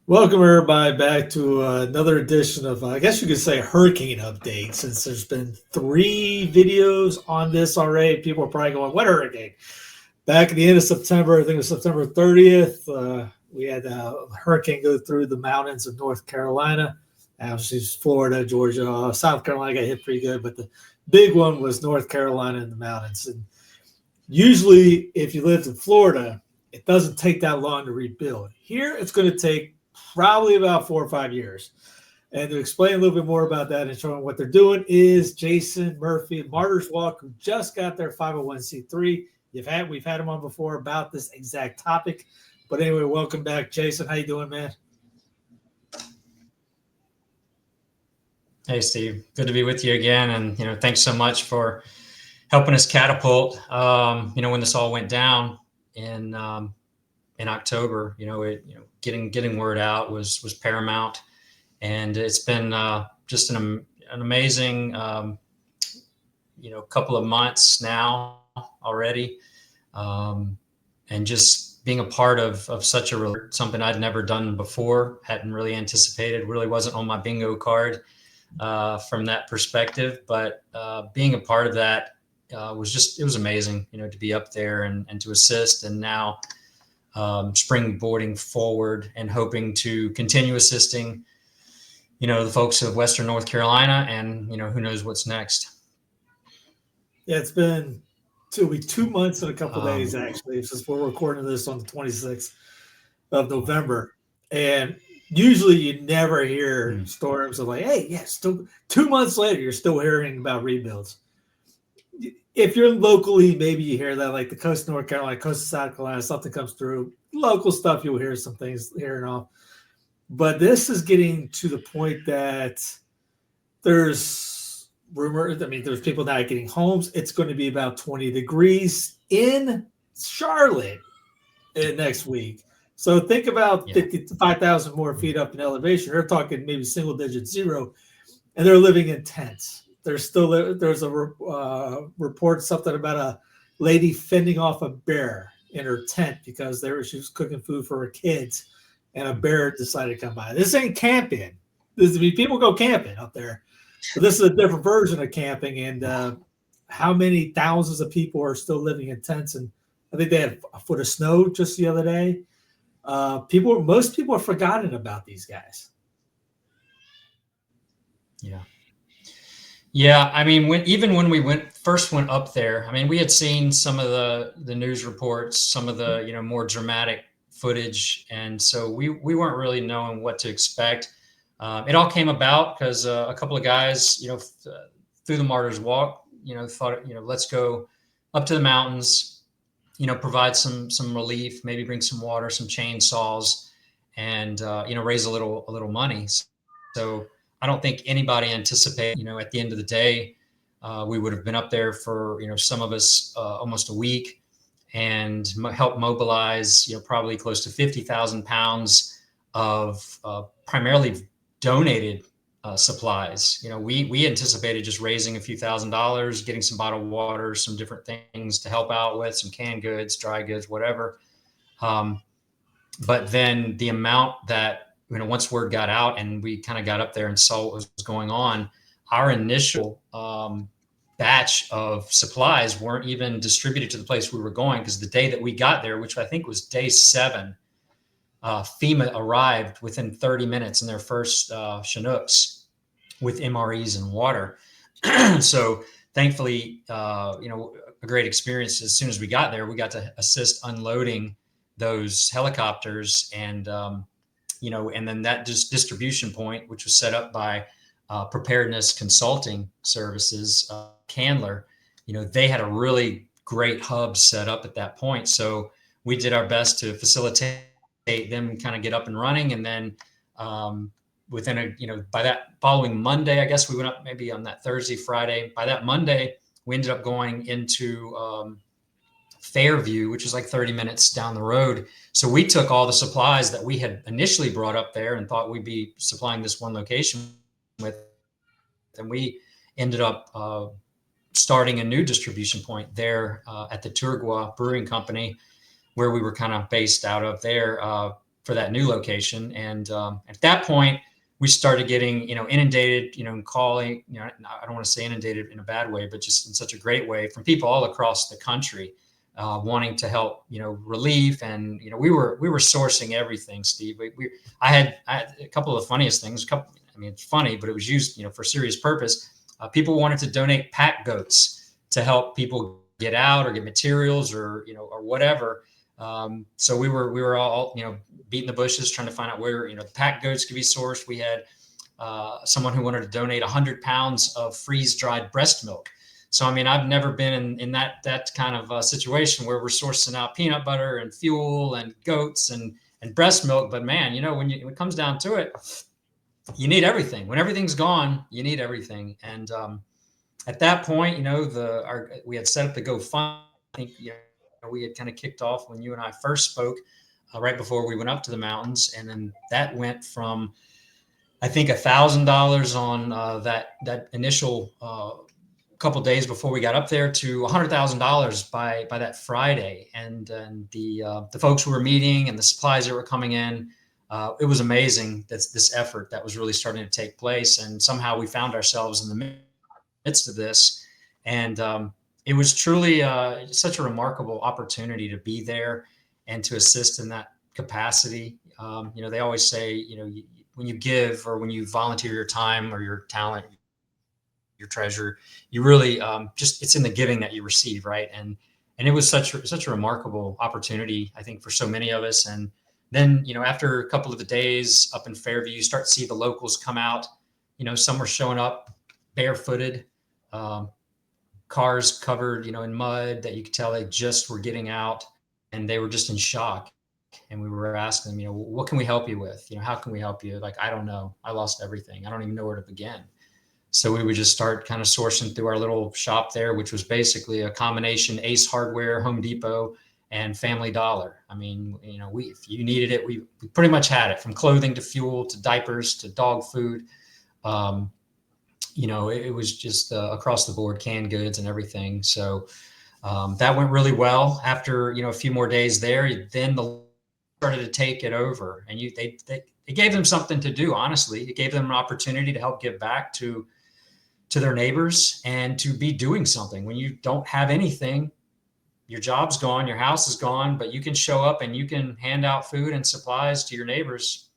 Welcome everybody back to another edition of, I guess you could say, hurricane update. Since there's been 3 videos on this already, people are probably going, "What hurricane?" Back at the end of September, I think it was September 30th, we had a hurricane go through the mountains of North Carolina. Obviously, Florida, Georgia, South Carolina got hit pretty good, but the big one was North Carolina in the mountains. And usually, if you lived in Florida, it doesn't take that long to rebuild. Here, it's going to take probably about 4 or 5 years. And to explain a little bit more about that and showing what they're doing is Jason Murphy, Martyrs Walk, who just got their 501c3. We've had him on before about this exact topic. But anyway, welcome back, Jason. How you doing, man? Hey, Steve. Good to be with you again. And, thanks so much for helping us catapult. When this all went down in October, getting word out was paramount. And it's been just an amazing, couple of months now already. And just being a part of such something I'd never done before, hadn't really anticipated, really wasn't on my bingo card from that perspective. But being a part of that it was amazing, to be up there and to assist. And now springboarding forward and hoping to continue assisting, the folks of Western North Carolina, and, who knows what's next. Yeah, it'll be 2 months and a couple days, actually, since we're recording this on the 26th of November. And usually you never hear storms of like, hey, yeah, still 2 months later, you're still hearing about rebuilds. If you're locally, maybe you hear that, like the coast of North Carolina, coast of South Carolina, something comes through. Local stuff, you'll hear some things here and off. But this is getting to the point that there's rumors. I mean, there's people not getting homes. It's going to be about 20 degrees in Charlotte next week. So think about 55,000 more feet up in elevation. They're talking maybe single digit zero, and they're living in tents. There's a report, something about a lady fending off a bear in her tent because she was cooking food for her kids, and a bear decided to come by. This ain't camping. People go camping up there, but this is a different version of camping. And how many thousands of people are still living in tents? And I think they had a foot of snow just the other day. Most people have forgotten about these guys. Yeah. I mean, when we first went up there, I mean, we had seen some of the news reports, some of the, more dramatic footage. And so we weren't really knowing what to expect. It all came about because a couple of guys, through the Martyrs Walk, thought, let's go up to the mountains, provide some relief, maybe bring some water, some chainsaws, and, raise a little money. So I don't think anybody anticipated, at the end of the day, we would have been up there for, some of us almost a week, and help mobilize, probably close to 50,000 pounds of primarily donated supplies. We anticipated just raising a few $1,000s, getting some bottled water, some different things to help out with, some canned goods, dry goods, whatever. But then the amount that, once word got out and we kind of got up there and saw what was going on, our initial batch of supplies weren't even distributed to the place we were going, because the day that we got there, which I think was day 7, FEMA arrived within 30 minutes in their first Chinooks with MREs and water. So thankfully, a great experience. As soon as we got there, we got to assist unloading those helicopters, and and then that distribution point, which was set up by Preparedness Consulting Services, Candler, they had a really great hub set up at that point. So we did our best to facilitate them kind of get up and running. And then within by that following Monday, I guess we went up maybe on that Thursday, Friday. By that Monday, we ended up going into Fairview, which is like 30 minutes down the road. So we took all the supplies that we had initially brought up there and thought we'd be supplying this one location with, and we ended up starting a new distribution point there at the Turgua Brewing Company, where we were kind of based out of there. for that new location. And at that point, we started getting, inundated, and calling, I don't want to say inundated in a bad way, but just in such a great way from people all across the country, wanting to help, relief. And, we were sourcing everything, Steve. I had a couple of the funniest things, it's funny, but it was used, for serious purpose. People wanted to donate pack goats to help people get out or get materials or, or whatever. So we were all, beating the bushes, trying to find out where, the pack goats could be sourced. We had someone who wanted to donate 100 pounds of freeze-dried breast milk. So, I've never been in that kind of situation where we're sourcing out peanut butter and fuel and goats and breast milk. But man, when it comes down to it, you need everything. When everything's gone, you need everything. And at that point, we had set up the GoFundMe. I think, we had kind of kicked off when you and I first spoke right before we went up to the mountains. And then that went from, I think, $1,000 on that initial couple days before we got up there to $100,000 by that Friday. And the folks who were meeting and the supplies that were coming in, it was amazing. That's this effort that was really starting to take place. And somehow we found ourselves in the midst of this. And it was truly such a remarkable opportunity to be there and to assist in that capacity. They always say, when you give or when you volunteer your time or your talent, your treasure, you really it's in the giving that you receive, right? And it was such a remarkable opportunity, I think, for so many of us. And then, after a couple of the days up in Fairview, you start to see the locals come out. Some were showing up barefooted, cars covered, in mud that you could tell they just were getting out, and they were just in shock. And we were asking them, what can we help you with? How can we help you? Like, I don't know. I lost everything. I don't even know where to begin. So we would just start kind of sourcing through our little shop there, which was basically a combination Ace Hardware, Home Depot, and Family Dollar. If you needed it, we pretty much had it, from clothing to fuel to diapers to dog food. It was just across the board, canned goods and everything. So that went really well. After, a few more days there, then the started to take it over, and it gave them something to do. Honestly, it gave them an opportunity to help give back to their neighbors and to be doing something. When you don't have anything, your job's gone, your house is gone, but you can show up and you can hand out food and supplies to your neighbors.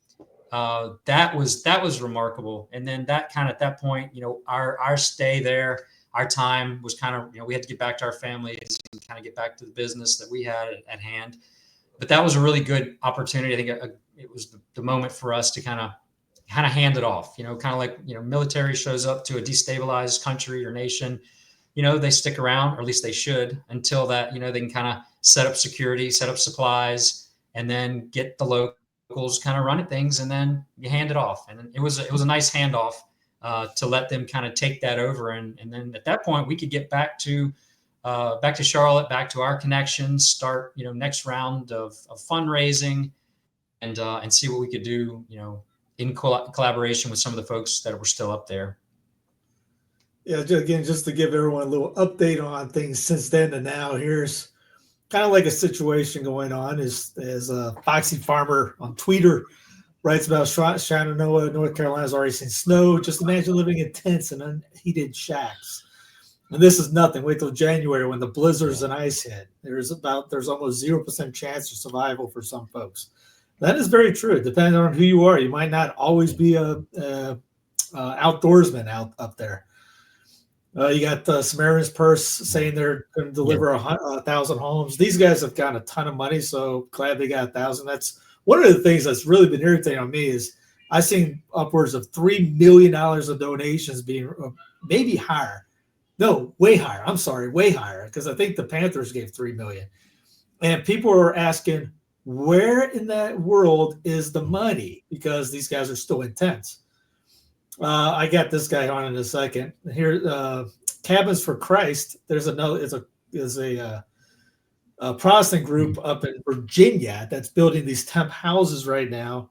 That was remarkable. And then at that point, our stay there, our time was kind of, we had to get back to our families and kind of get back to the business that we had at hand. But that was a really good opportunity. I think it was the moment for us to kind of hand it off, kind of like, military shows up to a destabilized country or nation, they stick around, or at least they should, until that, they can kind of set up security, set up supplies, and then get the locals kind of running things, and then you hand it off. And it was a nice handoff to let them kind of take that over. And then at that point we could get back to Charlotte, back to our connections, start, next round of fundraising, and see what we could do, in collaboration with some of the folks that were still up there. Yeah, again, just to give everyone a little update on things since then to now, here's kind of like a situation going on as a Foxy Farmer on Twitter writes about Shenandoah, North Carolina's already seen snow. Just imagine living in tents and unheated shacks. And this is nothing. Wait till January when the blizzards and ice hit. There's almost 0% chance of survival for some folks. That is very true. Depending on who you are, you might not always be a outdoorsman up there. You got Samaritan's Purse saying they're going to deliver 1,000 homes. These guys have got a ton of money, so glad they got 1,000. That's one of the things that's really been irritating on me is I've seen upwards of $3 million of donations being maybe higher. No, way higher. I'm sorry, way higher, because I think the Panthers gave $3 million. And people are asking, where in that world is the money? Because these guys are still intense. I got this guy on in a second. Here, Cabins for Christ. There's another. Is a Protestant group up in Virginia that's building these temp houses right now.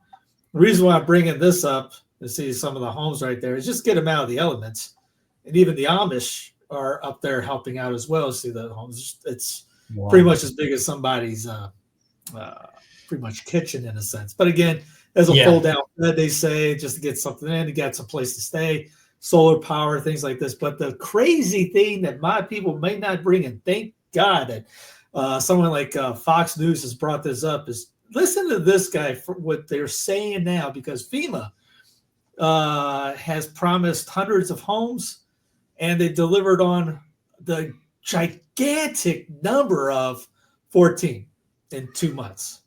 The reason why I'm bringing this up to see some of the homes right there is just get them out of the elements, and even the Amish are up there helping out as well. See the homes. It's pretty much as big as somebody's pretty much kitchen in a sense. But again, as a fold down bed, they say, just to get something in, to get some place to stay, solar power, things like this. But the crazy thing that my people may not bring, and thank God that someone like Fox News has brought this up, is listen to this guy for what they're saying now, because FEMA has promised hundreds of homes, and they delivered on the gigantic number of 14 in 2 months.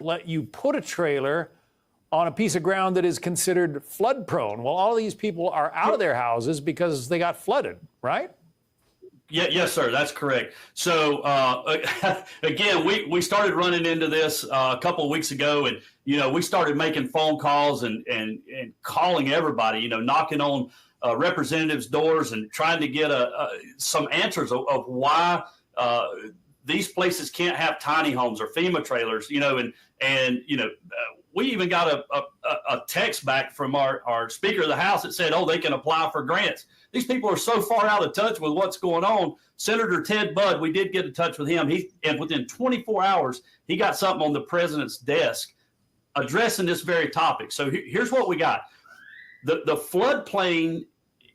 Let you put a trailer on a piece of ground that is considered flood prone. Well, all these people are out of their houses because they got flooded, right? Yeah, yes, sir. That's correct. So again, we started running into this a couple of weeks ago, and we started making phone calls and calling everybody, knocking on representatives' doors and trying to get some answers of why these places can't have tiny homes or FEMA trailers, we even got a text back from our Speaker of the House that said, they can apply for grants. These people are so far out of touch with what's going on. Senator Ted Budd, we did get in touch with him. And within 24 hours, he got something on the president's desk addressing this very topic. So here's what we got. The floodplain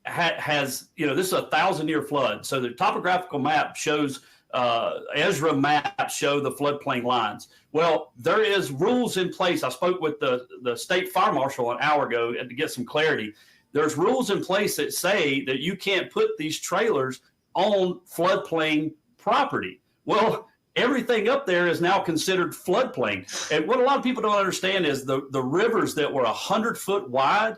has, this is a 1,000-year flood. So the topographical map shows, Ezra maps show the floodplain lines. Well, there is rules in place. I spoke with the state fire marshal an hour ago to get some clarity. There's rules in place that say that you can't put these trailers on floodplain property. Well, everything up there is now considered floodplain. And what a lot of people don't understand is the rivers that were 100-foot wide,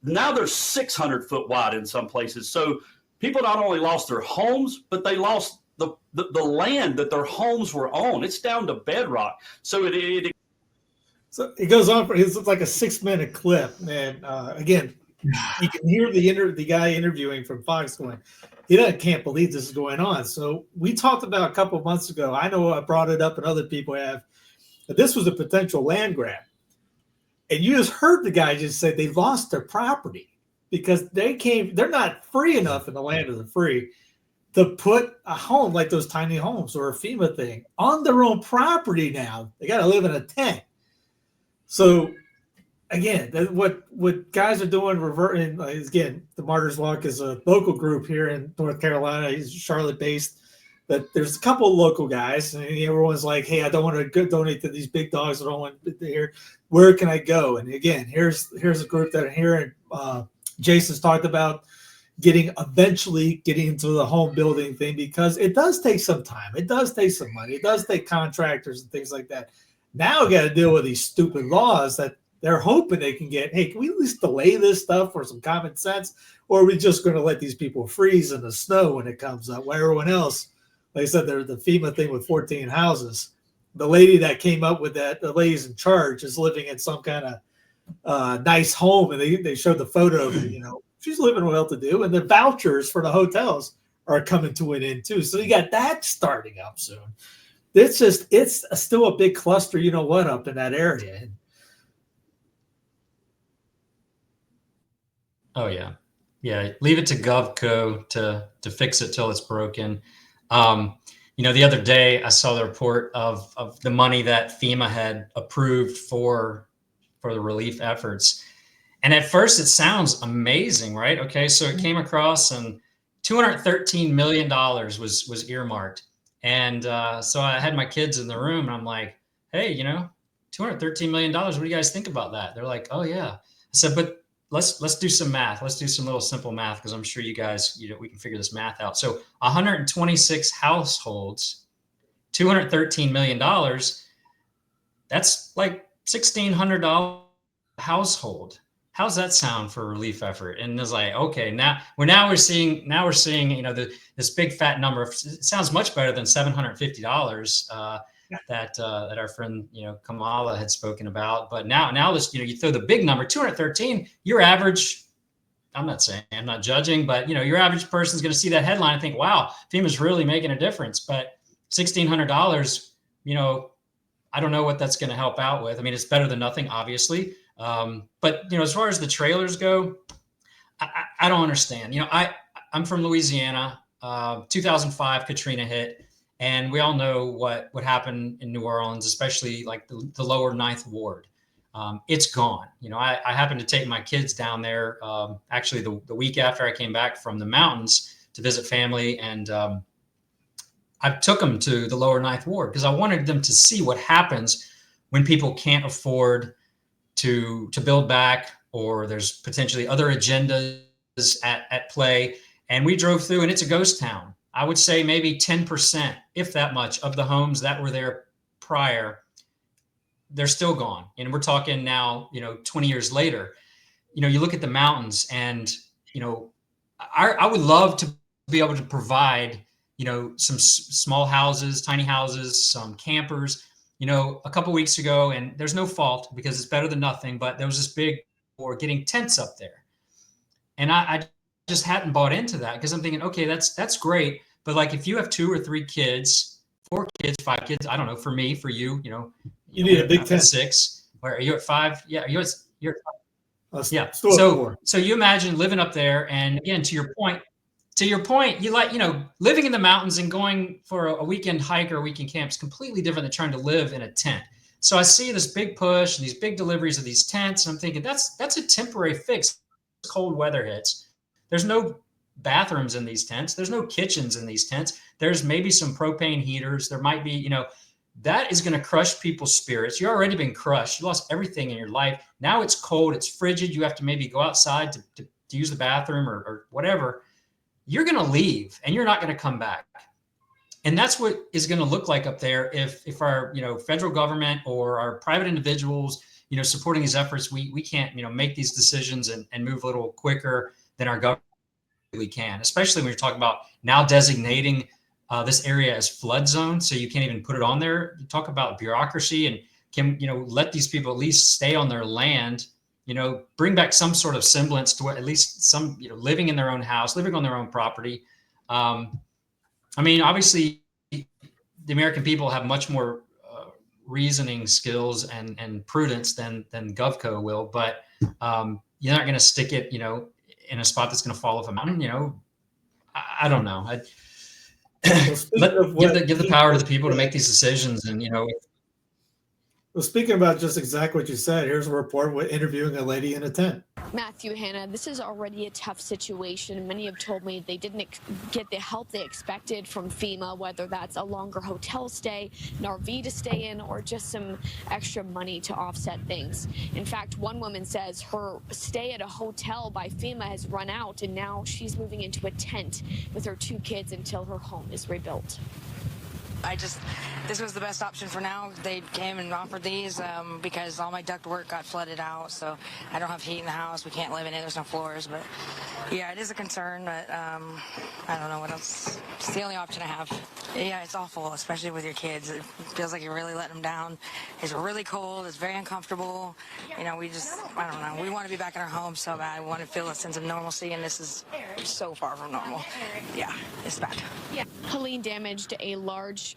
now they're 600-foot wide in some places. So people not only lost their homes, but they lost the land that their homes were on. It's down to bedrock. So So it goes on for, it's like a 6-minute clip. And again, you can hear the guy interviewing from Fox going, can't believe this is going on. So we talked about a couple of months ago, I know I brought it up and other people have, that this was a potential land grab. And you just heard the guy just say they lost their property because they're not free enough in the land of the free to put a home like those tiny homes or a FEMA thing on their own property now. They got to live in a tent. So again, what guys are doing, reverting, again, the Martyrs Walk is a local group here in North Carolina. He's Charlotte-based. But there's a couple of local guys, and everyone's like, hey, I don't want to donate to these big dogs. I don't want to hear. Where can I go? And again, here's a group that are here, and Jason's talked about eventually getting into the home building thing, because it does take some time. It does take some money. It does take contractors and things like that. Now we got to deal with these stupid laws that they're hoping they can get. Hey, can we at least delay this stuff for some common sense? Or are we just going to let these people freeze in the snow when it comes up? While everyone else, like I said, they're the FEMA thing with 14 houses. The lady that came up with that, the lady's in charge, is living in some kind of nice home. And they showed the photo of it, she's living well to do. And the vouchers for the hotels are coming to an end too. So you got that starting up soon. It's still a big cluster, up in that area. Oh yeah. Yeah. Leave it to GovCo to fix it till it's broken. The other day I saw the report of the money that FEMA had approved for the relief efforts. And at first it sounds amazing, right? Okay. So it came across and $213 million was earmarked. And so I had my kids in the room and I'm like, hey, $213 million. What do you guys think about that? They're like, oh yeah. I said, but let's do some math. Let's do some little simple math, because I'm sure you guys, we can figure this math out. So 126 households, $213 million. That's like $1,600 household. How's that sound for a relief effort? And it's like, okay, now we're seeing, this big fat number. It sounds much better than $750 that our friend, Kamala had spoken about. But now this, you throw the big number, 213, your average, I'm not judging, but your average person's going to see that headline and think, wow, FEMA's really making a difference. But $1,600, I don't know what that's going to help out with. I mean, it's better than nothing, obviously. But as far as the trailers go, I don't understand. I'm from Louisiana. 2005 Katrina hit, And we all know what happened in New Orleans, especially like the lower Ninth Ward. It's gone. You know, I happened to take my kids down there actually the week after I came back from the mountains to visit family, and I took them to the lower Ninth Ward because I wanted them to see what happens when people can't afford to build back, or there's potentially other agendas at play. And we drove through, and it's a ghost town. I would say maybe 10%, if that much, of the homes that were there prior, they're still gone. And we're talking now, 20 years later. You look at the mountains, and I would love to be able to provide some small houses, tiny houses, some campers. A couple weeks ago, and there's no fault because it's better than nothing, but there was this big for getting tents up there, and I just hadn't bought into that because I'm thinking, okay, that's great, but like if you have 2 or 3 kids, 4 kids, 5 kids, I don't know, for me, for you, you need a big tent. 6. Where are you at 5? Yeah, you're at 5. Yeah. So you imagine living up there, and again, to your point, you like, living in the mountains and going for a weekend hike or a weekend camp is completely different than trying to live in a tent. So I see this big push and these big deliveries of these tents, and I'm thinking that's a temporary fix. Cold weather hits. There's no bathrooms in these tents. There's no kitchens in these tents. There's maybe some propane heaters. There might be, that is going to crush people's spirits. You've already been crushed. You lost everything in your life. Now it's cold. It's frigid. You have to maybe go outside to use the bathroom or whatever. You're going to leave, and you're not going to come back. And that's what is going to look like up there if our federal government or our private individuals supporting these efforts, we can't make these decisions and move a little quicker than our government really can, especially when you're talking about now designating this area as flood zone, so you can't even put it on there. You talk about bureaucracy, and can let these people at least stay on their land. Bring back some sort of semblance to at least some, living in their own house, living on their own property. Obviously, the American people have much more reasoning skills and prudence than GovCo will, but you're not going to stick it, in a spot that's going to fall off a mountain. I don't know. Give the power to the people to make these decisions, and Well, speaking about just exactly what you said, here's a report with interviewing a lady in a tent. Matthew, Hannah, this is already a tough situation. Many have told me they didn't get the help they expected from FEMA, whether that's a longer hotel stay, an RV to stay in, or just some extra money to offset things. In fact, one woman says her stay at a hotel by FEMA has run out, and now she's moving into a tent with her 2 kids until her home is rebuilt. This was the best option for now. They came and offered these because all my duct work got flooded out, so I don't have heat in the house. We can't live in it. There's no floors, but yeah, it is a concern, but I don't know what else. It's the only option I have. Yeah, it's awful, especially with your kids. It feels like you're really letting them down. It's really cold. It's very uncomfortable. I don't know. We want to be back in our home so bad. We want to feel a sense of normalcy, and this is so far from normal. Yeah, it's bad. Yeah. Helene damaged a large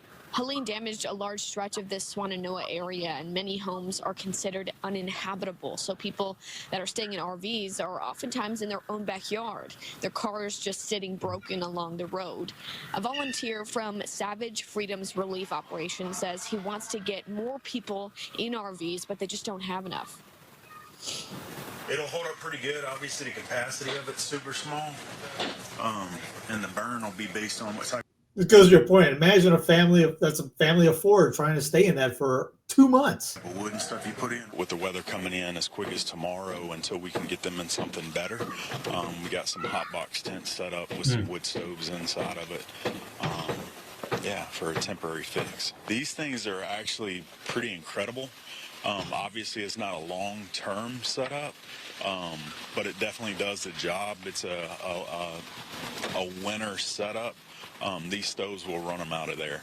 stretch of this Swannanoa area, and many homes are considered uninhabitable. So people that are staying in RVs are oftentimes in their own backyard. Their cars just sitting broken along the road. A volunteer from Savage Freedom's relief operation says he wants to get more people in RVs, but they just don't have enough. It'll hold up pretty good. Obviously, the capacity of it's super small, and the burn will be based on what type. It goes to your point. Imagine a family of 4 trying to stay in that for 2 months. Wood and stuff you put in. With the weather coming in as quick as tomorrow until we can get them in something better, we got some hot box tents set up with some wood stoves inside of it. For a temporary fix. These things are actually pretty incredible. Obviously, it's not a long-term setup, but it definitely does the job. It's a winter setup. These stoves will run them out of there.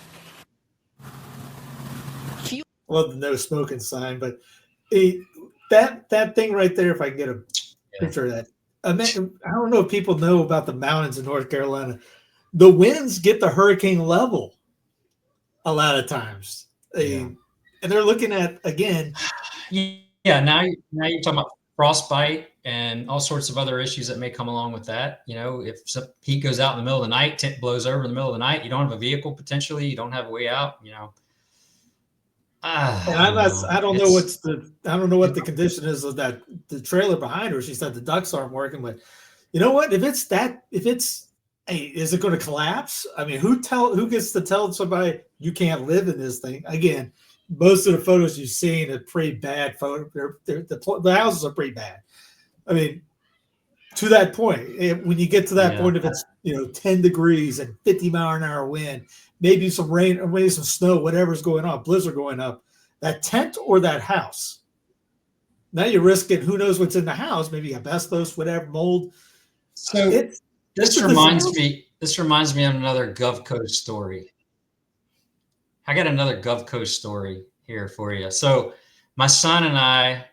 Love the no smoking sign, but that thing right there, if I can get a picture of that. I don't know if people know about the mountains in North Carolina. The winds get to hurricane level a lot of times. And they're looking at, again. Yeah, now you're talking about frostbite. and all sorts of other issues that may come along with that. You know, if some heat goes out in the middle of the night, tent blows over in the middle of the night, you don't have a vehicle potentially, you don't have a way out, you know. And I don't know what the condition is of the trailer behind her. She said the ducts aren't working, but you know what? Hey, is it going to collapse? I mean, who gets to tell somebody you can't live in this thing? Again, most of the photos you've seen are pretty bad photo. The houses are pretty bad. I mean, to that point, when you get to that point, if it's 10 degrees and 50-mile-an-hour wind, maybe some rain or maybe some snow, whatever's going on, blizzard going up, that tent or that house. Now you're risking who knows what's in the house, maybe asbestos, whatever, mold. So this reminds me of another Gulf Coast story. I got another Gulf Coast story here for you. So my son and I,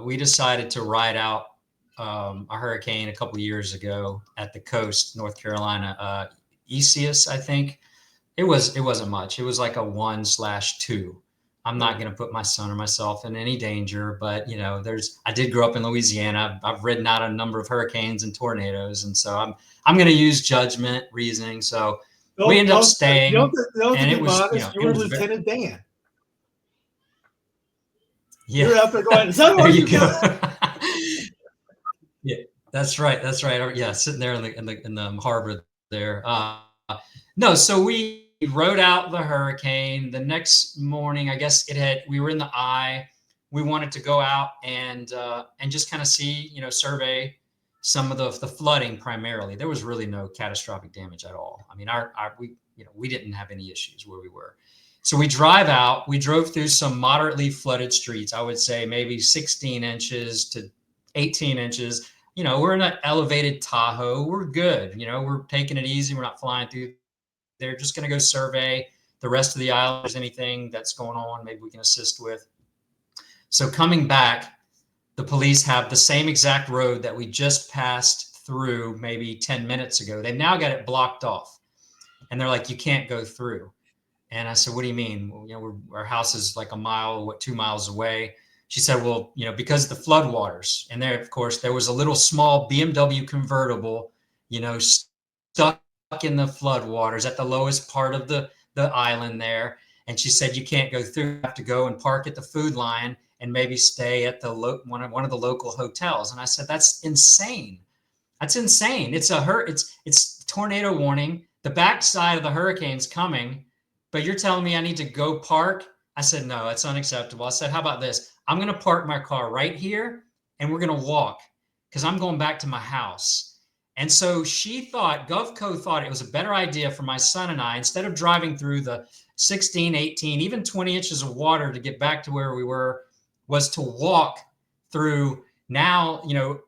we decided to ride out a hurricane a couple of years ago at the coast, North Carolina, Isius, I think. It wasn't much. It was like a 1/2. I'm not going to put my son or myself in any danger, but I did grow up in Louisiana. I've ridden out a number of hurricanes and tornadoes, and so I'm going to use judgment, reasoning. So we ended up staying, and it was you were Lieutenant Dan. Yeah, you're out there going. There you go. Yeah, that's right. Yeah, sitting there in the harbor there. No, so we rode out the hurricane. The next morning, I guess we were in the eye. We wanted to go out and just kind of see, survey some of the flooding primarily. There was really no catastrophic damage at all. I mean, we didn't have any issues where we were. So we drive out. We drove through some moderately flooded streets. I would say maybe 16 inches to 18 inches. We're in an elevated Tahoe. We're good. We're taking it easy. We're not flying through. They're just going to go survey the rest of the island. If there's anything that's going on, maybe we can assist with. So coming back, the police have the same exact road that we just passed through maybe 10 minutes ago. They've now got it blocked off. And they're like, you can't go through. And I said, what do you mean? Well, our house is like 2 miles away. She said, well, because of the floodwaters. And there, of course, there was a little small BMW convertible, stuck in the floodwaters at the lowest part of the island there. And she said, you can't go through. You have to go and park at the food line and maybe stay at one of the local hotels. And I said, that's insane. That's insane. It's tornado warning. The backside of the hurricane's coming, but you're telling me I need to go park? I said, no, that's unacceptable. I said, how about this? I'm going to park my car right here and we're going to walk because I'm going back to my house. And so GovCo thought it was a better idea for my son and I, instead of driving through the 16, 18, even 20 inches of water to get back to where we were, was to walk through. Now,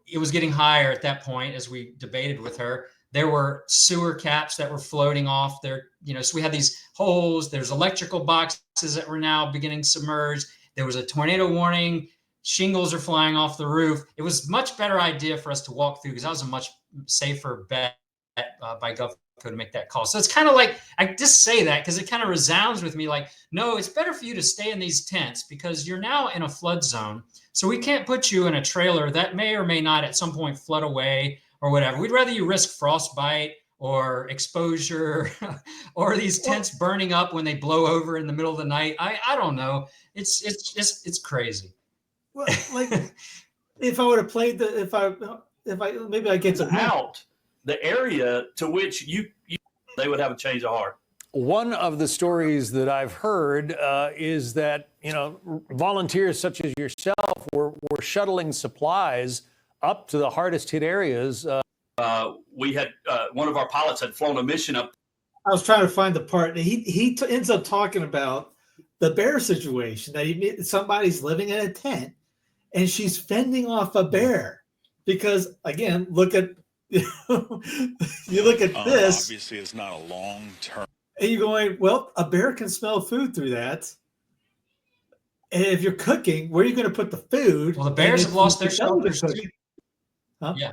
it was getting higher at that point as we debated with her. There were sewer caps that were floating off there, so we had these holes. There's electrical boxes that were now beginning submerged. There was a tornado warning. Shingles are flying off the roof. It was a much better idea for us to walk through because that was a much safer bet by GovCo to make that call. So it's kind of like, I just say that because it kind of resounds with me like, no, it's better for you to stay in these tents because you're now in a flood zone. So we can't put you in a trailer that may or may not at some point flood away or whatever. We'd rather you risk frostbite or exposure or these tents burning up when they blow over in the middle of the night. I don't know. It's crazy. Well, like if I would have played maybe I get some out the area to which they would have a change of heart. One of the stories that I've heard is that, volunteers such as yourself were shuttling supplies up to the hardest hit areas. We had one of our pilots had flown a mission up. I was trying to find the part. He ends up talking about the bear situation, that somebody's living in a tent and she's fending off a bear because, again, you look at this. Obviously, it's not a long term. And you're going, well, a bear can smell food through that. And if you're cooking, where are you going to put the food? Well, the bears have lost their shelters too. Huh? Yeah.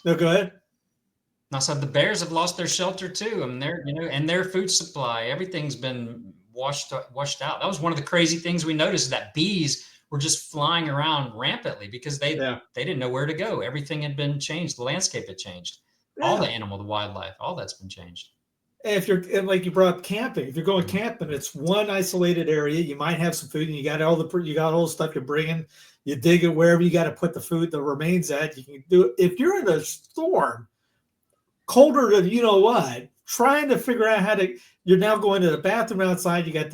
No, go ahead. I said the bears have lost their shelter too, and their food supply, everything's been washed out. That was one of the crazy things we noticed, that bees were just flying around rampantly because they didn't know where to go. Everything had been changed. The landscape had changed. All the animal, the wildlife, all that's been changed. If you're, and like you brought up camping, if you're going camping, it's one isolated area. You might have some food, and you got all the stuff you're bringing. You dig it wherever you got to put the food, the remains at. You can do it. If you're in a storm, colder than you know what, trying to figure out how to. You're now going to the bathroom outside. You're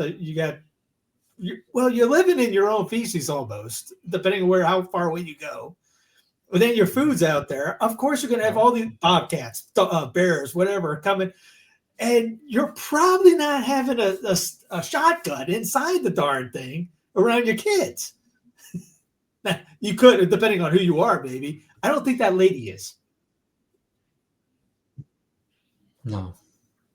living in your own feces almost, depending on how far away you go. But then your food's out there. Of course, you're going to have all these bobcats, bears, whatever coming. And you're probably not having a shotgun inside the darn thing around your kids. You could, depending on who you are, maybe. I don't think that lady is. No.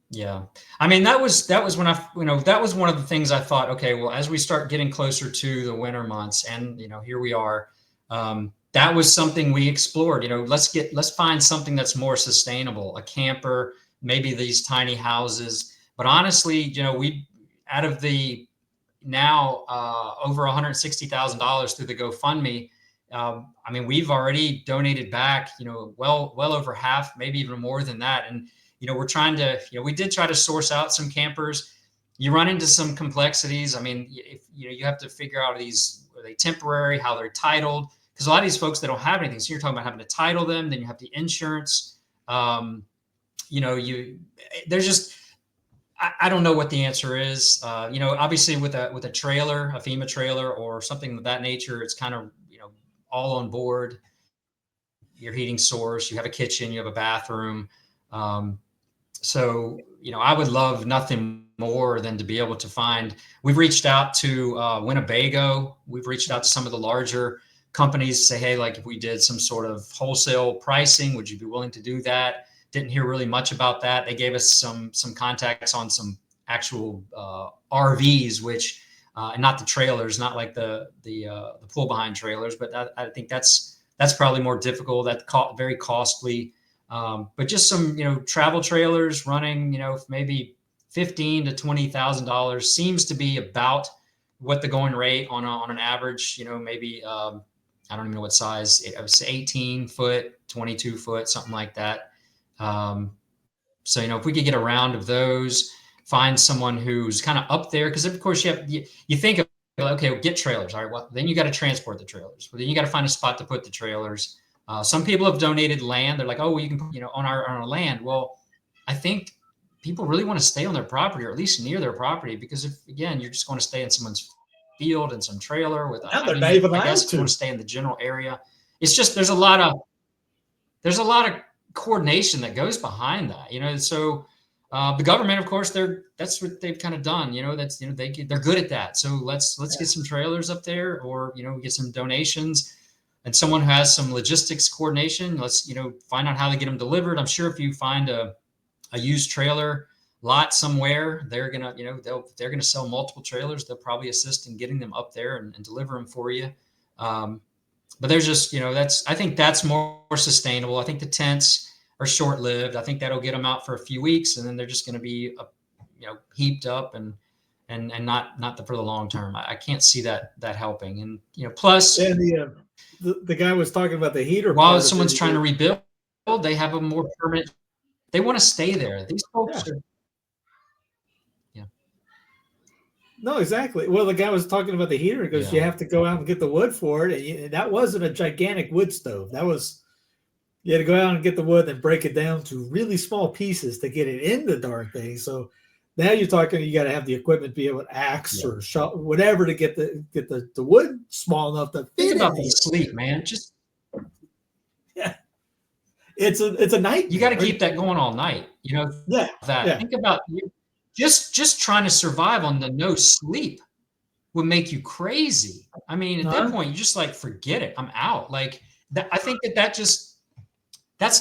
Yeah. I mean, that was when that was one of the things I thought, okay, well, as we start getting closer to the winter months and, here we are, that was something we explored, let's find something that's more sustainable, a camper, maybe these tiny houses. But honestly, we out of the now over $160,000 through the GoFundMe. I mean, we've already donated back, well over half, maybe even more than that. And, we're trying to, we did try to source out some campers. You run into some complexities. I mean, if, you have to figure out are they temporary, how they're titled, because a lot of these folks, they don't have anything. So you're talking about having to title them, then you have the insurance. There's just, I don't know what the answer is. Obviously with a trailer, a FEMA trailer or something of that nature, it's kind of, all on board. Your heating source, you have a kitchen, you have a bathroom. So, I would love nothing more than to be able to find, we've reached out to Winnebago. We've reached out to some of the larger companies, say, hey, like if we did some sort of wholesale pricing, would you be willing to do that? Didn't hear really much about that. They gave us some contacts on some actual RVs, which and not the trailers, not like the pull behind trailers, but I think that's probably more difficult. That's very costly. But just some travel trailers running maybe $15,000 to $20,000 seems to be about what the going rate on an average. Maybe I don't even know what size. I would say 18 foot, 22 foot, something like that. So, if we could get a round of those, find someone who's kind of up there, because of course you think of, okay, well, get trailers. All right. Well, then you got to transport the trailers. Well, then you got to find a spot to put the trailers. Some people have donated land. They're like, oh, well, you can put, on our land. Well, I think people really want to stay on their property, or at least near their property, because if, again, you're just going to stay in someone's field and some trailer with, I guess you want to stay in the general area. It's just, there's a lot of coordination that goes behind that, so the government, of course, that's what they've kind of done, they're good at that. So let's get some trailers up there, or get some donations, and someone who has some logistics coordination. Let's find out how to get them delivered. I'm sure if you find a used trailer lot somewhere, they're gonna they're gonna sell multiple trailers. They'll probably assist in getting them up there and deliver them for you. But there's just, I think that's more sustainable. I think the tents are short-lived. I think that'll get them out for a few weeks, and then they're just going to be, heaped up and not for the long term. I can't see that helping. And, plus. And the guy was talking about the heater. While someone's trying to rebuild, they have a more permanent, they want to stay there. These folks are. No, exactly. Well, the guy was talking about the heater because you have to go out and get the wood for it. And that wasn't a gigantic wood stove. You had to go out and get the wood and break it down to really small pieces to get it in the darn thing. So now you're talking, you got to have the equipment to be able to axe or shot, whatever, to get the wood small enough to think about the sleep, man. Just it's a nightmare. You got to keep that going all night. Think about just trying to survive on the no sleep would make you crazy. I mean, at that point, you just like, forget it. I'm out. Like that. I think that's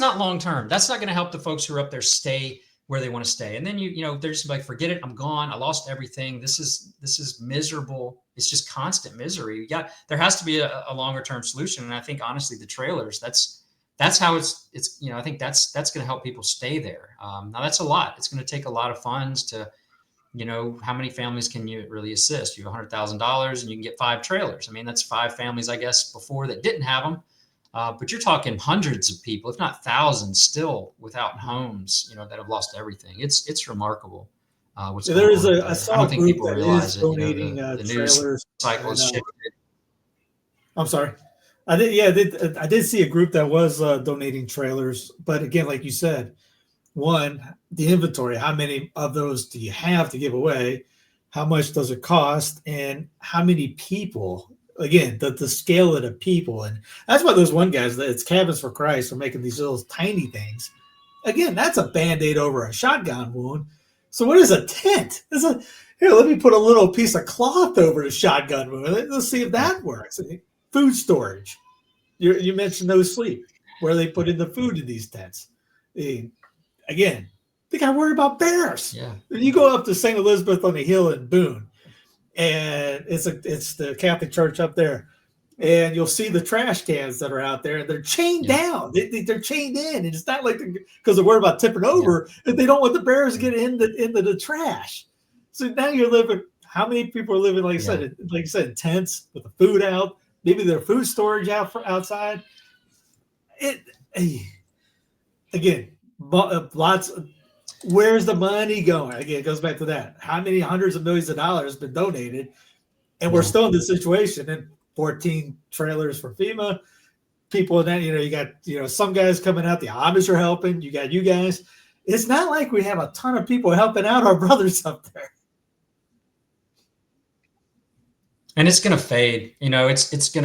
not long-term. That's not going to help the folks who are up there stay where they want to stay. And then they're just like, forget it. I'm gone. I lost everything. This is miserable. It's just constant misery. There has to be a longer-term solution. And I think honestly, the trailers, that's how it's, I think that's going to help people stay there. Now that's a lot. It's going to take a lot of funds to how many families can you really assist? You have $100,000 and you can get 5 trailers. I mean, that's 5 families, I guess, before that didn't have them. But you're talking hundreds of people, if not thousands, still without homes, that have lost everything. It's remarkable. What's There going is on a out I there. I saw don't a think group people that realize is it. donating The news trailers. cycle has And, shifted. I'm sorry. I did see a group that was donating trailers, but again, like you said, one, the inventory. How many of those do you have to give away? How much does it cost? And how many people? Again, the scale of the people, and that's why those one guys, it's Cabins for Christ, are making these little tiny things. Again, that's a band-aid over a shotgun wound. So what is a tent? Here, let me put a little piece of cloth over the shotgun wound. Let's see if that works. Food storage. You mentioned no sleep, where they put in the food in these tents. Again, they got worried about bears. Yeah. You go up to St. Elizabeth on the Hill in Boone, and it's the Catholic church up there, and you'll see the trash cans that are out there, and they're chained down. They're chained in, and it's not like because they're worried about tipping over, and they don't want the bears to get into the trash. So now you're living. How many people are living, like I said, in tents with the food out? Maybe their food storage outside. Again, lots. Where's the money going? Again, it goes back to that. How many hundreds of millions of dollars been donated, and we're still in this situation? And 14 trailers for FEMA. People in that, you got some guys coming out. The Amish are helping. You got you guys. It's not like we have a ton of people helping out our brothers up there. And it's going to fade. It's going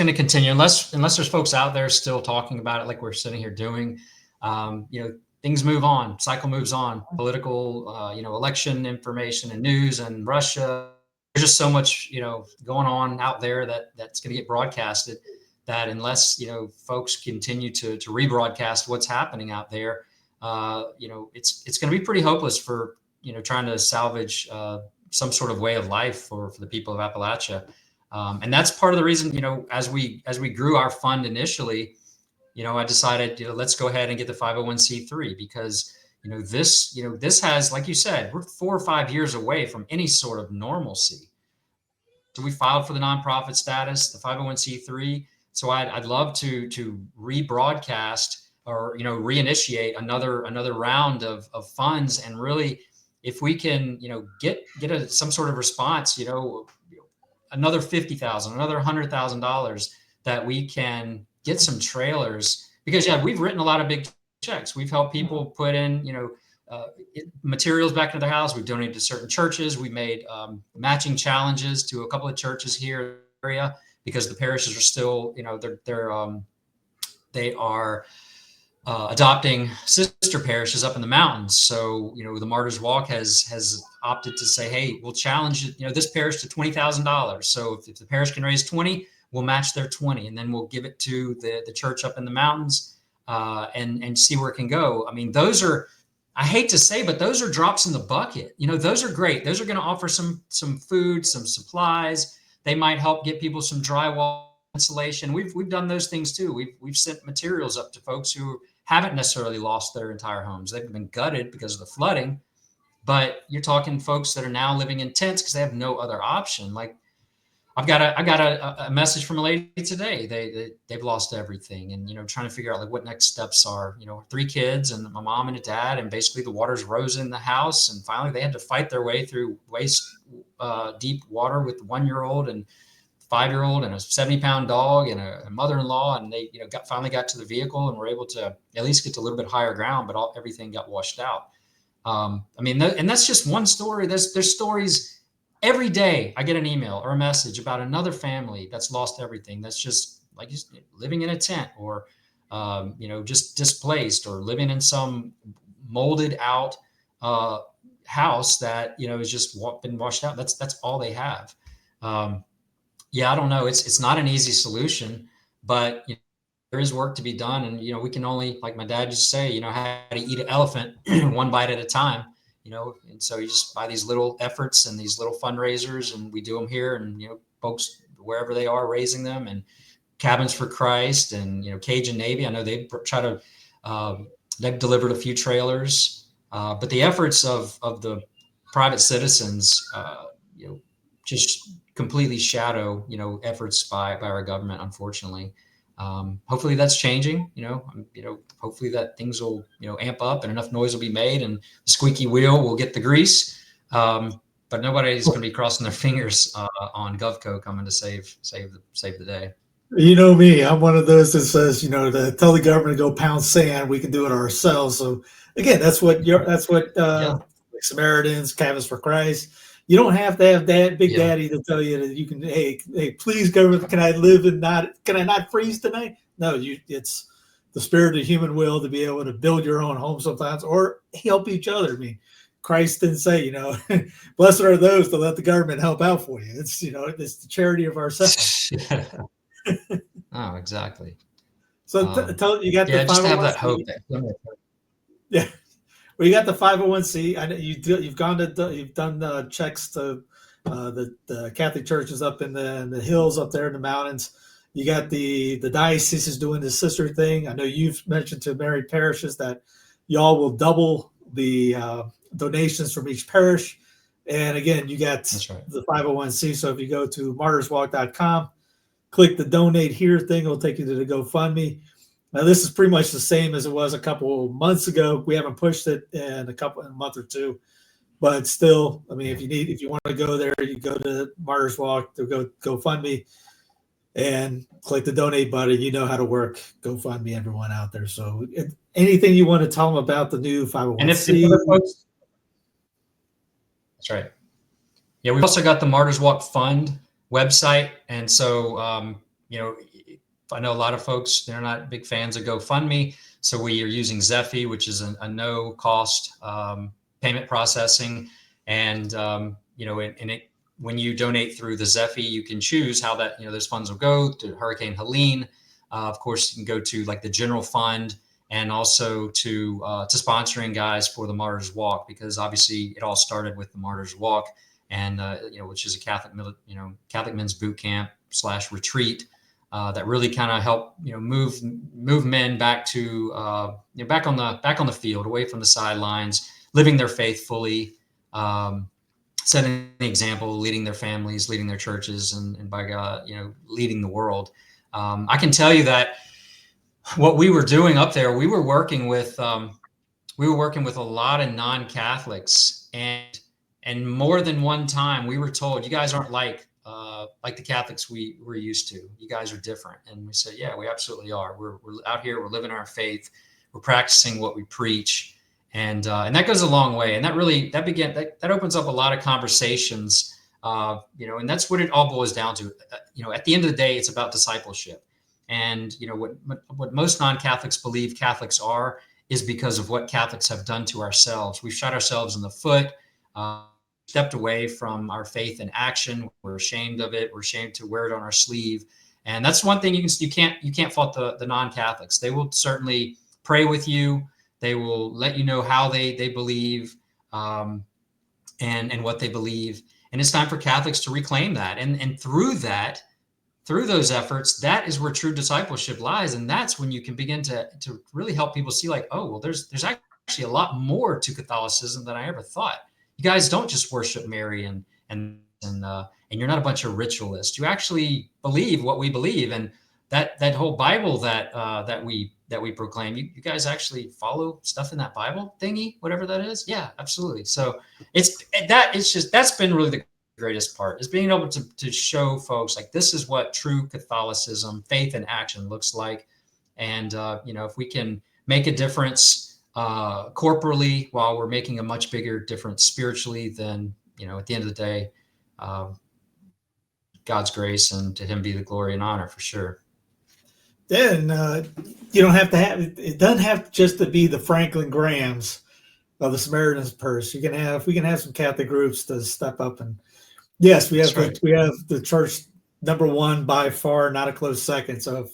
to continue unless there's folks out there still talking about it like we're sitting here doing. Things move on. Cycle moves on. Political, election information and news and Russia. There's just so much, going on out there that's going to get broadcasted. That unless folks continue to rebroadcast what's happening out there, it's going to be pretty hopeless for trying to salvage some sort of way of life for the people of Appalachia. And that's part of the reason, as we grew our fund initially, I decided, let's go ahead and get the 501c3 because, this has, like you said, we're 4 or 5 years away from any sort of normalcy. So we filed for the nonprofit status, the 501c3. So I'd love to rebroadcast or, reinitiate another round of funds. And really, if we can, get some sort of response, another $50,000, another $100,000 that we can get some trailers because we've written a lot of big checks. We've helped people put in, materials back into their house. We've donated to certain churches. We made matching challenges to a couple of churches here in the area because the parishes are still, they are adopting sister parishes up in the mountains. So, the Martyrs Walk has opted to say, hey, we'll challenge, this parish to $20,000. So if the parish can raise 20, we'll match their 20, and then we'll give it to the church up in the mountains and see where it can go. I mean, those are, I hate to say, but those are drops in the bucket. Those are great. Those are going to offer some food, some supplies. They might help get people some drywall insulation. We've done those things too. We've sent materials up to folks who haven't necessarily lost their entire homes. They've been gutted because of the flooding, but you're talking folks that are now living in tents because they have no other option. Like I got a message from a lady today. They've lost everything, and trying to figure out like what next steps are. 3 kids and my mom and a dad, and basically the waters rose in the house, and finally they had to fight their way through waist deep water with a 1-year-old and 5-year-old and a 70-pound dog and a mother-in-law, and they finally got to the vehicle and were able to at least get to a little bit higher ground, but everything got washed out. And that's just one story. There's stories. Every day I get an email or a message about another family that's lost everything. That's just like living in a tent or, just displaced or living in some molded out house that, is just been washed out. That's all they have. I don't know. It's not an easy solution, but there is work to be done. And, we can only, like my dad used to say, how to eat an elephant one bite at a time. And so you just buy these little efforts and these little fundraisers, and we do them here, and, folks, wherever they are, raising them, and Cabins for Christ and, Cajun Navy. I know they try to, they've delivered a few trailers, but the efforts of the private citizens, just completely shadow, efforts by our government, unfortunately. Hopefully that's changing, hopefully that things will, amp up and enough noise will be made and the squeaky wheel will get the grease. But nobody's going to be crossing their fingers on GovCo coming to save the day. You know me, I'm one of those that says, to tell the government to go pound sand, we can do it ourselves. So again, that's what Samaritans, Catholics for Christ. You don't have to have Big Daddy to tell you that you can. Hey, please, government, can I not freeze tonight? No, it's the spirit of human will to be able to build your own home sometimes or help each other. I mean, Christ didn't say, blessed are those that let the government help out for you. It's it's the charity of ourselves. Oh, exactly. So tell you got the just have that 501c. hope. Yeah. Well, you got the 501c. I know you've done checks to the Catholic churches up in the hills up there in the mountains. You got the diocese is doing the sister thing. I know you've mentioned to married parishes that y'all will double the donations from each parish. And again, you got the 501c. So if you go to martyrswalk.com, click the donate here thing, it'll take you to the GoFundMe. Now, this is pretty much the same as it was a couple months ago. We haven't pushed it in a month or two, but still, I mean, if you want to go there, you go to Martyrs Walk to go GoFundMe and click the donate button. You know how to work GoFundMe, everyone out there. So anything you want to tell them about the new 501c? And if the other folks, that's right. Yeah, we've also got the Martyrs Walk Fund website. And so, I know a lot of folks, they're not big fans of GoFundMe. So we are using Zephy, which is a no cost payment processing. And, when you donate through the Zephy, you can choose how that, those funds will go to Hurricane Helene. Of course, you can go to like the general fund and also to sponsoring guys for the Martyrs Walk, because obviously it all started with the Martyrs Walk, and which is a Catholic men's boot camp / retreat that really kind of helped move men back to back on the field, away from the sidelines, living their faith fully, setting an example, leading their families, leading their churches, and by God, leading the world. I can tell you that what we were doing up there, we were working with a lot of non-Catholics, and more than one time we were told, you guys aren't like the Catholics we're used to. You guys are different. And we said, yeah, we absolutely are. We're out here, we're living our faith, we're practicing what we preach. And that goes a long way. And that opens up a lot of conversations, and that's what it all boils down to. At the end of the day, it's about discipleship. And, what most non-Catholics believe Catholics are is because of what Catholics have done to ourselves. We've shot ourselves in the foot, stepped away from our faith in action. We're ashamed of it. We're ashamed to wear it on our sleeve. And that's one thing you can't fault the non-Catholics. They will certainly pray with you. They will let you know how they believe, and what they believe. And it's time for Catholics to reclaim that. And through those efforts, that is where true discipleship lies. And that's when you can begin to really help people see, like, oh, well, there's actually a lot more to Catholicism than I ever thought. You guys don't just worship Mary and you're not a bunch of ritualists. You actually believe what we believe, and that whole Bible that we proclaim. You guys actually follow stuff in that Bible thingy, whatever that is. Yeah, absolutely. So that's been really the greatest part, is being able to show folks, like, this is what true Catholicism, faith in action, looks like. And if we can make a difference corporally while we're making a much bigger difference spiritually, then at the end of the day, God's grace, and to Him be the glory and honor, for sure. Then you don't have to it doesn't have just to be the Franklin Grahams of the Samaritan's Purse. We can have some Catholic groups to step up, and yes, we have the church number one by far, not a close second. So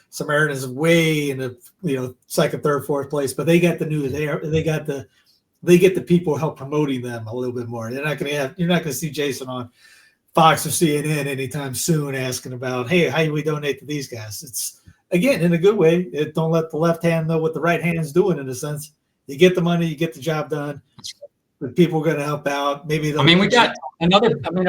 Samaritan is way in the second, third, fourth place, but they got the news. They get the people help promoting them a little bit more. You're not going to see Jason on Fox or CNN anytime soon asking about, hey, how do we donate to these guys? It's, again, in a good way. Don't let the left hand know what the right hand is doing, in a sense. You get the money, you get the job done. The people going to help out. Maybe I mean, we got another. I mean,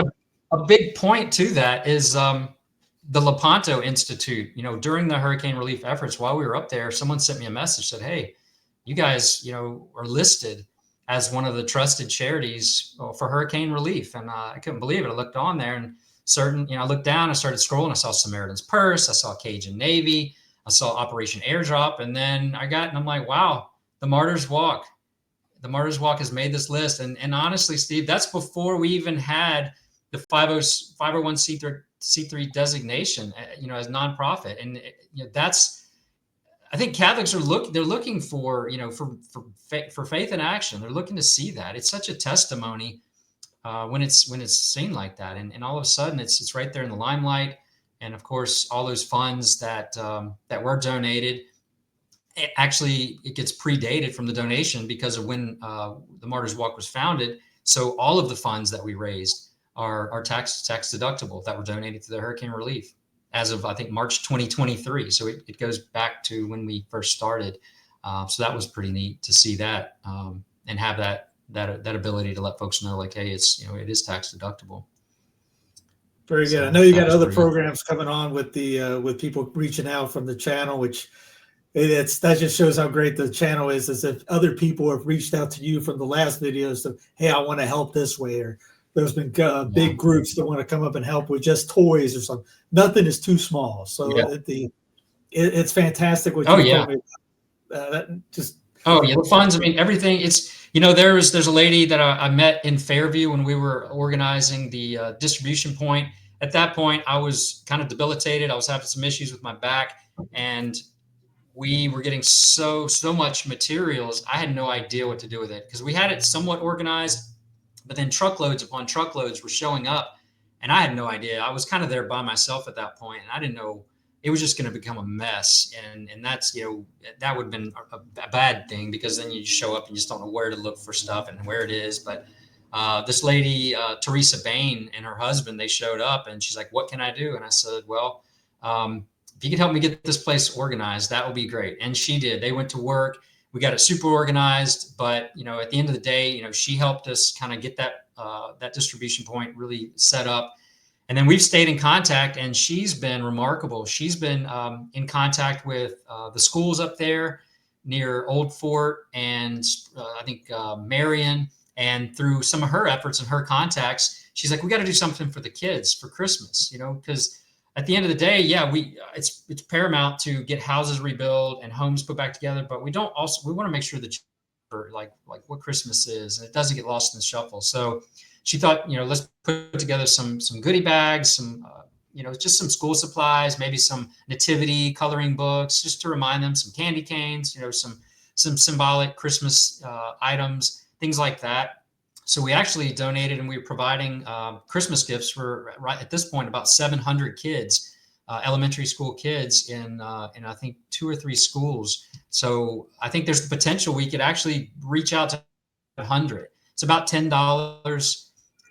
a big point to that is the Lepanto Institute. You know, during the hurricane relief efforts, while we were up there, someone sent me a message, said, "Hey, you guys, you know, are listed as one of the trusted charities for hurricane relief." And I couldn't believe it. I looked on there and I looked down, I started scrolling. I saw Samaritan's Purse. I saw Cajun Navy. I saw Operation Airdrop. And then I'm like, wow, the Martyrs Walk. The Martyrs Walk has made this list. And honestly, Steve, that's before we even had the 501c3 designation, you know, as nonprofit. And you know, I think Catholics are looking for, you know, for faith in action. They're looking to see that. It's such a testimony when it's seen like that. And all of a sudden it's right there in the limelight. And of course, all those funds that were donated, it gets predated from the donation because of when the Martyrs Walk was founded. So all of the funds that we raised are tax deductible that were donated to the hurricane relief as of, I think, March 2023. So it goes back to when we first started. So that was pretty neat to see that and have that ability to let folks know, like, hey, it is tax deductible. Very good. So I know you got other pretty programs coming on with with people reaching out from the channel, which that just shows how great the channel is. As if other people have reached out to you from the last videos of, hey, I want to help this way, or there's been big groups that want to come up and help with just toys or something. Nothing is too small. So it's fantastic what you told me. The funds. I mean, everything. It's, you know, there's a lady that I met in Fairview when we were organizing the distribution point. At that point, I was kind of debilitated. I was having some issues with my back, and we were getting so much materials. I had no idea what to do with it because we had it somewhat organized, but then truckloads upon truckloads were showing up, and I had no idea. I was kind of there by myself at that point, and I didn't know it was just going to become a mess. And that's, you know, that would have been a bad thing, because then you just show up and you just don't know where to look for stuff and where it is. But this lady, Teresa Bain, and her husband, they showed up, and she's like, "What can I do?" And I said, "Well, if you could help me get this place organized, that would be great." And she did. They went to work. We got it super organized, but, you know, at the end of the day, you know, she helped us kind of get that distribution point really set up. And then we've stayed in contact, and she's been remarkable. She's been in contact with the schools up there near Old Fort and I think Marion. And through some of her efforts and her contacts, she's like, we got to do something for the kids for Christmas, you know, because at the end of the day, it's paramount to get houses rebuilt and homes put back together. But we want to make sure that like what Christmas is, and it doesn't get lost in the shuffle. So she thought, you know, let's put together some goodie bags, some, you know, just some school supplies, maybe some nativity coloring books, just to remind them, some candy canes, you know, some symbolic Christmas items, things like that. So we actually donated, and we were providing Christmas gifts for, right at this point, about 700 kids, elementary school kids in I think 2 or 3 schools. So I think there's the potential we could actually reach out to 100. It's about $10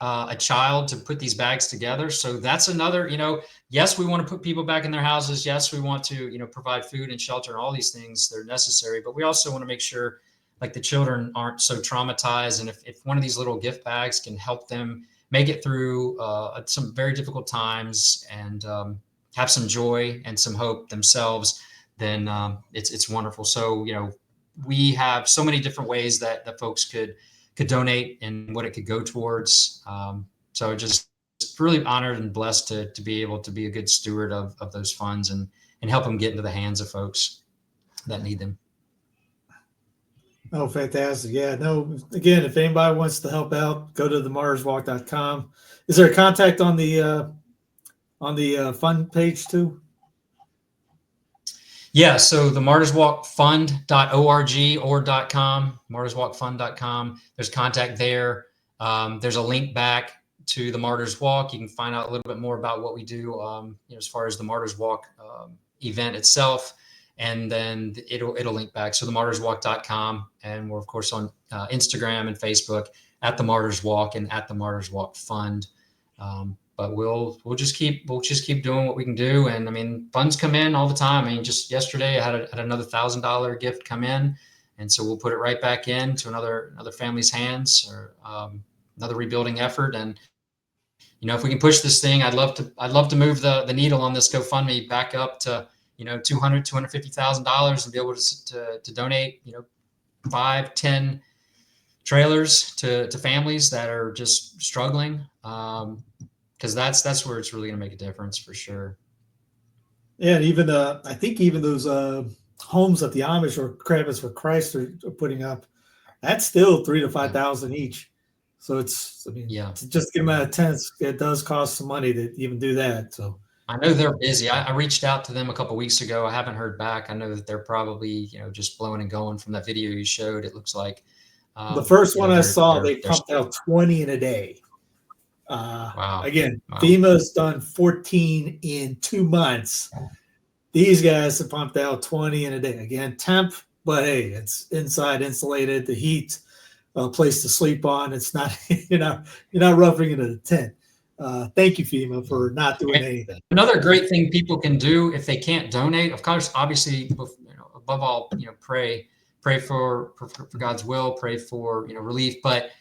a child to put these bags together. So that's another, you know, yes, we want to put people back in their houses. Yes, we want to, you know, provide food and shelter and all these things that are necessary, but we also want to make sure, like, the children aren't so traumatized. And if one of these little gift bags can help them make it through some very difficult times and have some joy and some hope themselves, then it's wonderful. So, you know, we have so many different ways that folks could donate and what it could go towards. So just really honored and blessed to be able to be a good steward of those funds and help them get into the hands of folks that need them. Oh, fantastic. Yeah, no, again, if anybody wants to help out, go to themartyrswalk.com. Is there a contact on the fund page too? Yeah, so the martyrswalkfund.org or .com, martyrswalkfund.com. There's contact there. There's a link back to the Martyrs Walk. You can find out a little bit more about what we do, you know, as far as the Martyrs Walk event itself. And then it'll link back. So themartyrswalk.com. And we're, of course, on Instagram and Facebook at the Martyrs Walk and at the Martyrs Walk Fund. But we'll just keep doing what we can do. And I mean, funds come in all the time. I mean, just yesterday I had another $1,000 gift come in, And so we'll put it right back into another family's hands, or another rebuilding effort. And if we can push this thing, I'd love to move the needle on this GoFundMe back up to $250,000 and be able to donate 5-10 trailers to families that are just struggling, because that's where it's really going to make a difference for sure. Yeah, and even I think even those homes that the Amish or Cravens for Christ are putting up, that's still $3,000 to $5,000 each. So it's, to just get them out of tents, it does cost some money to even do that. So I know they're busy. I reached out to them a couple of weeks ago. I haven't heard back. I know that they're probably just blowing and going from that video you showed. It looks like the first one I saw, they pumped out 20 in a day. Wow. Again, FEMA's done 14 in 2 months. These guys have pumped out 20 in a day. Again, temp, but hey, it's inside insulated. The heat, place to sleep on. It's not you're not roughing it in a tent. Thank you, FEMA, for not doing anything. Another great thing people can do if they can't donate, of course, obviously, above all, pray for God's will, pray for relief. But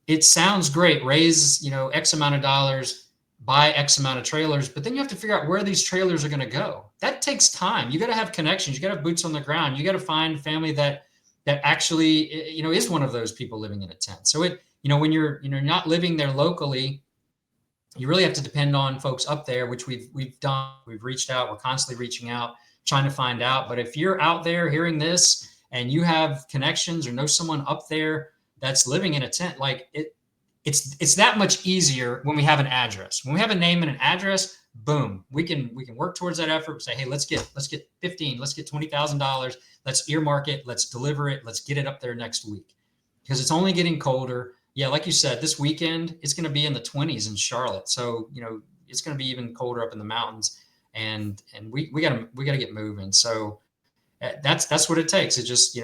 it sounds great. Raise X amount of dollars, buy X amount of trailers, but then you have to figure out where these trailers are going to go. That takes time. You got to have connections. You got to have boots on the ground. You got to find family that actually is one of those people living in a tent. So when you're not living there locally, you really have to depend on folks up there, which we've done. We've reached out. We're constantly reaching out, trying to find out. But if you're out there hearing this and you have connections or know someone up there that's living in a tent, it's that much easier when we have an address. When we have a name and an address, boom, we can work towards that effort. Say, hey, let's get 15, let's get $20,000. Let's earmark it. Let's deliver it. Let's get it up there next week, because it's only getting colder. Yeah, like you said, this weekend it's going to be in the 20s in Charlotte. So it's going to be even colder up in the mountains, and we gotta get moving. So that's what it takes. It just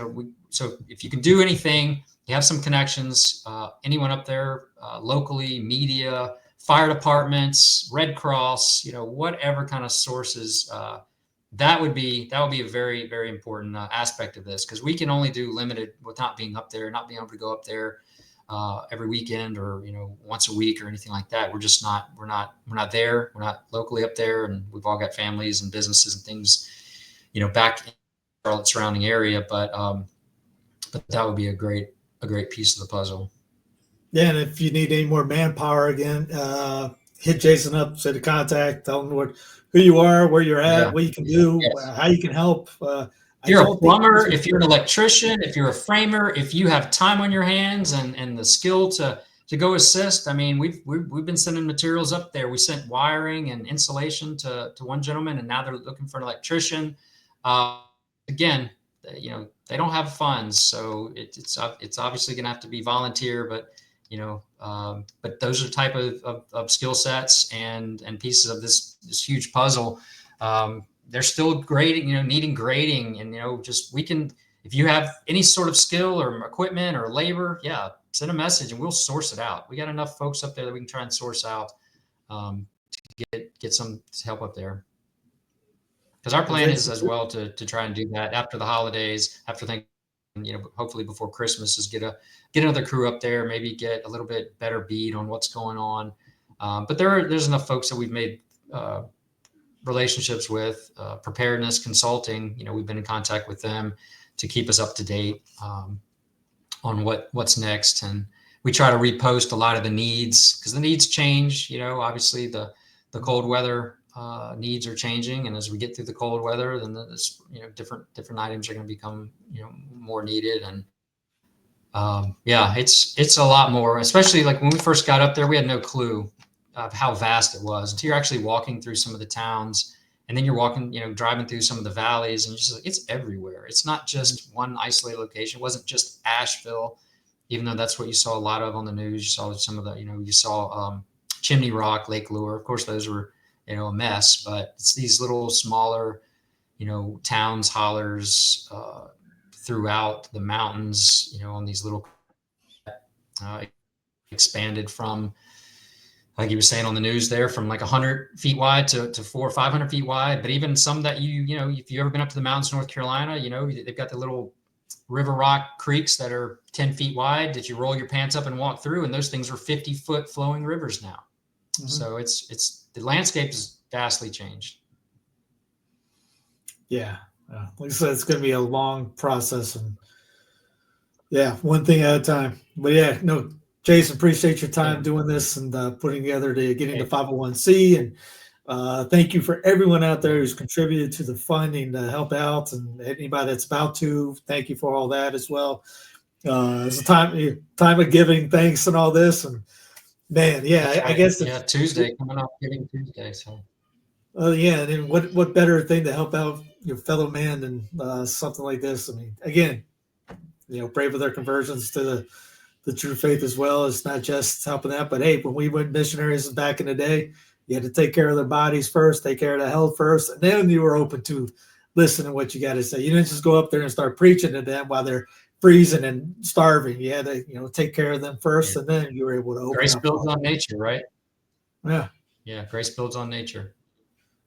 so if you can do anything, you have some connections, anyone up there locally, media, fire departments, Red Cross, whatever kind of sources, that would be a very, very important aspect of this, because we can only do limited with not being up there, not being able to go up there every weekend or once a week or anything like that. We're just not we're not there. We're not locally up there, and we've all got families and businesses and things back in the Charlotte surrounding area. But that would be a great piece of the puzzle. Yeah, and if you need any more manpower, again, hit Jason up, send a contact, tell him who you are, where you're at, what you can do, how you can help. If you're a plumber, if you're an electrician, if you're a framer, if you have time on your hands and the skill to go assist, I mean, we've been sending materials up there. We sent wiring and insulation to one gentleman, and now they're looking for an electrician. Again, they don't have funds, so it's obviously going to have to be volunteer, but those are type of skill sets and pieces of this huge puzzle. They're still grading, needing grading, and if you have any sort of skill or equipment or labor, send a message and we'll source it out. We got enough folks up there that we can try and source out to get some help up there. Because our plan is as well to try and do that after the holidays, after hopefully before Christmas, is get another crew up there, maybe get a little bit better bead on what's going on. But there's enough folks that we've made relationships with, Preparedness Consulting. We've been in contact with them to keep us up to date on what's next. And we try to repost a lot of the needs, because the needs change. Obviously the cold weather needs are changing, and as we get through the cold weather, then different items are going to become more needed. And it's a lot more, especially like when we first got up there, we had no clue of how vast it was until you're actually walking through some of the towns, and then you're walking, driving through some of the valleys, and it's everywhere. It's not just one isolated location. It wasn't just Asheville, even though that's what you saw a lot of on the news. You saw some of the, you saw Chimney Rock, Lake Lure. Of course, those were a mess, but it's these little smaller, towns, hollers throughout the mountains, on these little expanded from, like you were saying on the news there, from like 100 feet wide to 400 or 500 feet wide. But even some that if you've ever been up to the mountains of North Carolina, they've got the little river rock creeks that are 10 feet wide that you roll your pants up and walk through, and those things are 50-foot flowing rivers now. Mm-hmm. So it's the landscape has vastly changed. Yeah. Like I said, it's going to be a long process, and one thing at a time. But no, Jason, appreciate your time doing this and putting together to getting the 501c. And thank you for everyone out there who's contributed to the funding to help out, and anybody that's about to. Thank you for all that as well. It's a time of giving thanks and all this. And man, I guess Tuesday coming up, Giving Tuesday. So. And then what better thing to help out your fellow man than something like this? I mean, again, pray for their conversions to the true faith as well. It's not just helping that, but hey, when we went missionaries back in the day, you had to take care of their bodies first, take care of the health first, and then you were open to listen to what you got to say. You didn't just go up there and start preaching to them while they're freezing and starving. You had to, take care of them first, and then you were able to open Grace up. builds on nature, right? Yeah. Yeah, grace builds on nature.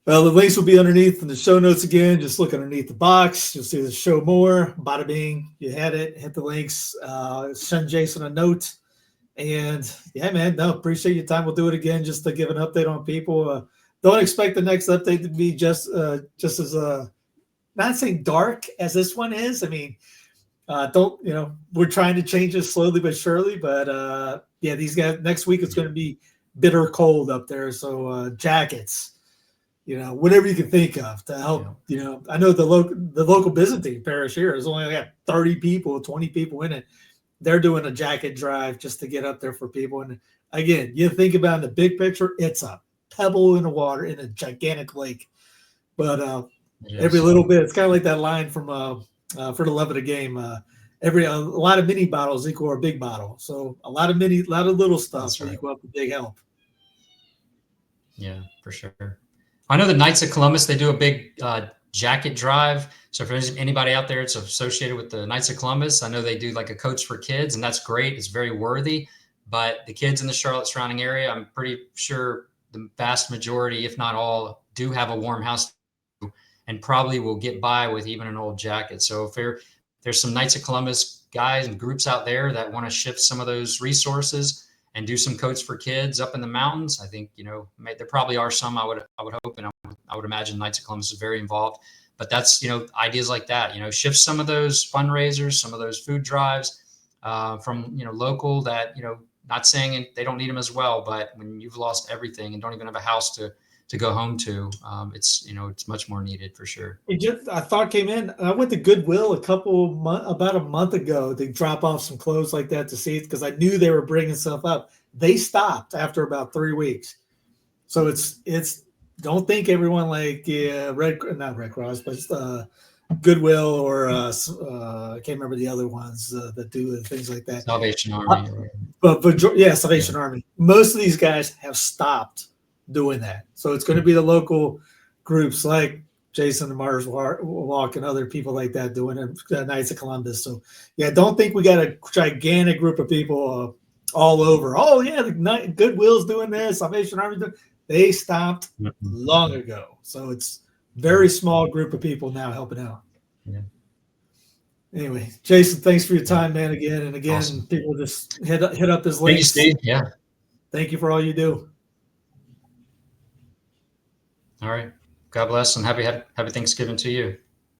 Well, the links will be underneath in the show notes again. Just look underneath the box. You'll see the show more. Bada bing. You had it. Hit the links. Send Jason a note. And man, no, appreciate your time. We'll do it again just to give an update on people. Don't expect the next update to be just as not saying dark as this one is. I mean, we're trying to change it slowly but surely. But these guys, next week it's going to be bitter cold up there. So jackets. Whatever you can think of to help. I know the local Byzantine parish here is only got 30 people, 20 people in it. They're doing a jacket drive just to get up there for people. And again, you think about in the big picture, it's a pebble in the water in a gigantic lake. But every little bit, it's kind of like that line from For the Love of the Game. A lot of mini bottles equal a big bottle. So a lot of little stuff will equal up a big help. Yeah, for sure. I know the Knights of Columbus, they do a big jacket drive. So if there's anybody out there that's associated with the Knights of Columbus, I know they do like a Coats for Kids, and that's great. It's very worthy. But the kids in the Charlotte surrounding area, I'm pretty sure the vast majority, if not all, do have a warm house and probably will get by with even an old jacket. So if there's some Knights of Columbus guys and groups out there that want to shift some of those resources and do some Coats for Kids up in the mountains, I think, there probably are some, I would hope, and I would imagine Knights of Columbus is very involved. But that's, ideas like that, shift some of those fundraisers, some of those food drives from, local that, not saying they don't need them as well, but when you've lost everything and don't even have a house to go home to, it's much more needed for sure. A thought came in. I went to Goodwill about a month ago to drop off some clothes like that to see it because I knew they were bringing stuff up. They stopped after about 3 weeks. So it's don't think everyone like not Red Cross, but Goodwill or I can't remember the other ones that do things like that. Salvation Army. But Salvation Army. Most of these guys have stopped doing that. So it's going to be the local groups like Jason and Mars Walk and other people like that doing it, Knights of Columbus. So don't think we got a gigantic group of people all over. Oh yeah, the Goodwill's doing this, Salvation Army doing. They stopped long ago. So it's very small group of people now helping out. Yeah. Anyway, Jason, thanks for your time, man. Again, awesome. People just hit up his links. Thank you, Steve. Yeah. Thank you for all you do. All right. God bless and happy Thanksgiving to you.